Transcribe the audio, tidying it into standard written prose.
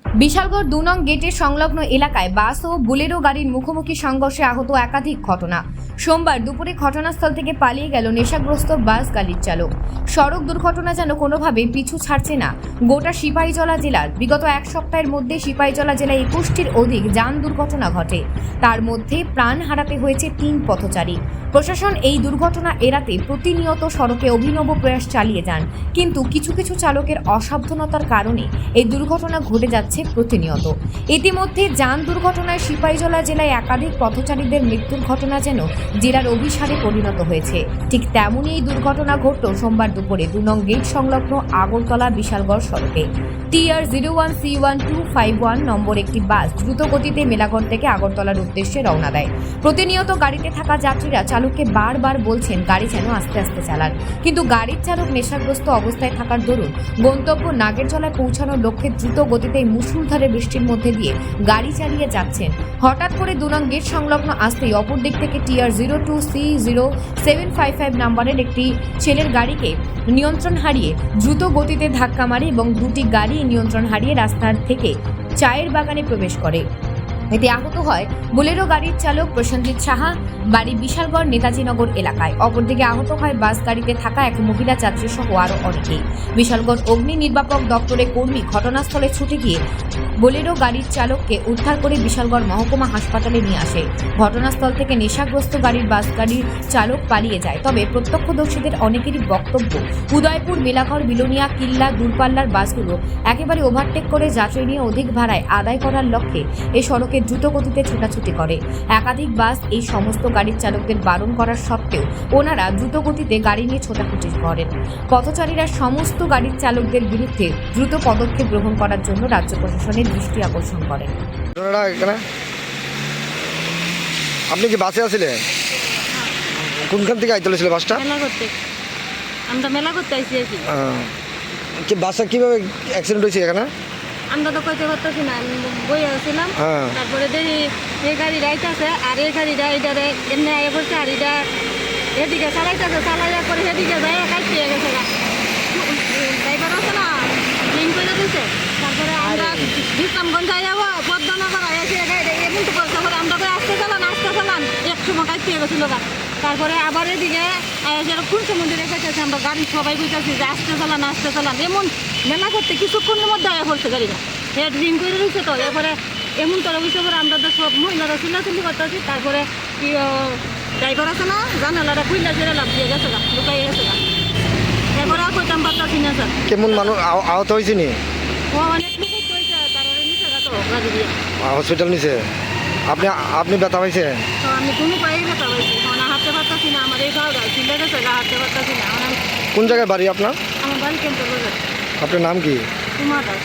বিশালগড় 2 নং গেটের সংলগ্ন এলাকায় বাস ও বুলেরো গাড়ির মুখোমুখি সংঘর্ষে আহত একাধিক ঘটনা। সোমবার দুপুরে ঘটনাস্থল থেকে পালিয়ে গেল নেশাগ্রস্ত বাস গাড়ির চালক। সড়ক দুর্ঘটনা যেন কোনোভাবে পিছু ছাড়ছে না গোটা সিপাহীজলা জেলার। বিগত এক সপ্তাহের মধ্যে সিপাহীজলা জেলায় 21টির অধিক যান দুর্ঘটনা ঘটে। তার মধ্যে প্রাণ হারাতে হয়েছে 3 পথচারী। প্রশাসন এই দুর্ঘটনা এড়াতে প্রতিনিয়ত সড়কে অভিনব প্রয়াস চালিয়ে যান, কিন্তু কিছু কিছু চালকের অসাবধানতার কারণে এই দুর্ঘটনা ঘটে যাচ্ছে প্রতিনিয়ত। ইতিমধ্যে যান দুর্ঘটনায় সিপাহীজলা জেলায় একাধিক পথচারীদের মৃত্যুর ঘটনা যেন জেলার অভিশাপে পরিণত হয়েছে। ঠিক তেমনই এই দুর্ঘটনা ঘটল সোমবার দুপুরে 2 নং গেট সংলগ্ন আগরতলা বিশালগড় সড়কে। TR01C1251 নম্বর একটি বাস দ্রুত গতিতে মেলাঘর থেকে আগরতলার উদ্দেশ্যে রওনা দেয়। প্রতিনিয়ত গাড়িতে থাকা যাত্রীরা চালককে বারবার বলছেন গাড়ি যেন আস্তে আস্তে চালান, কিন্তু গাড়ির চালক নেশাগ্রস্ত অবস্থায় থাকার দরুন গন্তব্য নাগেরজলায় পৌঁছানোর লক্ষ্যে দ্রুত গতিতে মুষলধারে বৃষ্টির মধ্যে দিয়ে গাড়ি চালিয়ে যাচ্ছেন। হঠাৎ করে 2 নং গেট সংলগ্ন আসতেই অপর দিক থেকে TR02C0755 নম্বরের একটি ছেলের গাড়িকে নিয়ন্ত্রণ হারিয়ে দ্রুত গতিতে ধাক্কা মারে এবং দুটি গাড়ি নিয়ন্ত্রণ হারিয়ে রাস্তার থেকে চায়ের বাগানে প্রবেশ করে। এতে আহত হয় বুলেরো গাড়ির চালক প্রসেনজিৎ সাহা, বাড়ি বিশালগড় নেতাজিনগর এলাকায়। অপরদিকে আহত হয় বাস গাড়িতে থাকা এক মহিলা যাত্রী সহ আরও অনেকেই। বিশালগড় অগ্নি নির্বাপক দপ্তরের কর্মী ঘটনাস্থলে ছুটে গিয়ে বুলেরো গাড়ির চালককে উদ্ধার করে বিশালগড় মহকুমা হাসপাতালে নিয়ে আসে। ঘটনাস্থল থেকে নেশাগ্রস্ত গাড়ির বাস গাড়ির চালক পালিয়ে যায়। তবে প্রত্যক্ষদর্শীদের অনেকেরই বক্তব্য, উদয়পুর, মেলাঘর, বিলোনিয়া, কিল্লা দূরপাল্লার বাসগুলো একেবারে ওভারটেক করে যাত্রী নিয়ে অধিক ভাড়ায় আদায় করার লক্ষ্যে এ সড়কে দ্রুত গতিতে ছোটাছুটি করে। একাধিক বাস এই সমস্ত গাড়ির চালকদের বারণ করার সত্ত্বেও ওনারা দ্রুত গতিতে গাড়ি নিয়ে ছোটাছুটি করেন। পথচারীরা সমস্ত গাড়ির চালকদের বিরুদ্ধে দ্রুত পদক্ষেপ গ্রহণ করার জন্য রাজ্য প্রশাসনের দৃষ্টি আকর্ষণ করেন। আপনি কি বাসে আসছিলেন? কোনখান থেকে আইতে ছিল বাসটা? আমরা মেলা করতে আইছি আর কি বাসটা কিভাবে অ্যাক্সিডেন্ট হয়েছে এখানে? আমরা তো কইতে পারতেছি না, আমি বই আসছিলাম। তারপরে দেখি এই গাড়ি রাইতেছে আর এই গাড়িটা এইটারে এমনি আগে পড়ছে আর এটা এদিকে চালাইতেছে, চালাইয়া করে সেদিকে যাই কাজ পেয়ে গেছে। ড্রাইভার আছে না লিঙ্ক করে দিচ্ছে। তারপরে আমরা বিশ্রামগঞ্জ যাই যাবো পদ্মনগর এসে এমন তো করছে, আমরা করে আসতে চালান 1 সময় কাজ পেয়ে গেছিল। তারপরে আবার এদিকে কুঞ্চ মন্দিরে গেছে, আমরা গাড়ি সবাই বুঝতেছি যে আসতে চালান এমন মেলা করতে কিছুক্ষণের মধ্যে আয়া পড়ছে গাড়িটা। হেড রিং করে রয়েছে তো, এরপরে এমন করে বুঝতে পরে আমরা তো সব মহিলারা চিল্লাচিল্লি করতেছি। তারপরে কি ড্রাইভার আছে না জানালাটা খুললা ছেড়ে লাভ দিয়ে গেছে, লুকাই গেছে। এরপরে আর কইতাম পারতাছি না স্যার। কেমন মানুষ আহত হয়েছে নি? ও অনেক লোক হয়েছে, তারপরে নিচে গেতো গাড়ি দিয়ে হসপিটাল নিচে। আপনি ব্যথা পাইছে? তো আমি কোনো পায়ে ব্যথা পাইছি, হাঁটতে পারতাছি না। আমার এই গাড়ি চিল্লে গেছে, হাঁটতে পারতাছি না। কোন জায়গায় বাড়ি আপনার? আমার বাড়ি কেন্দ্র বাজার। আপনার নাম কি? কুমার দাস।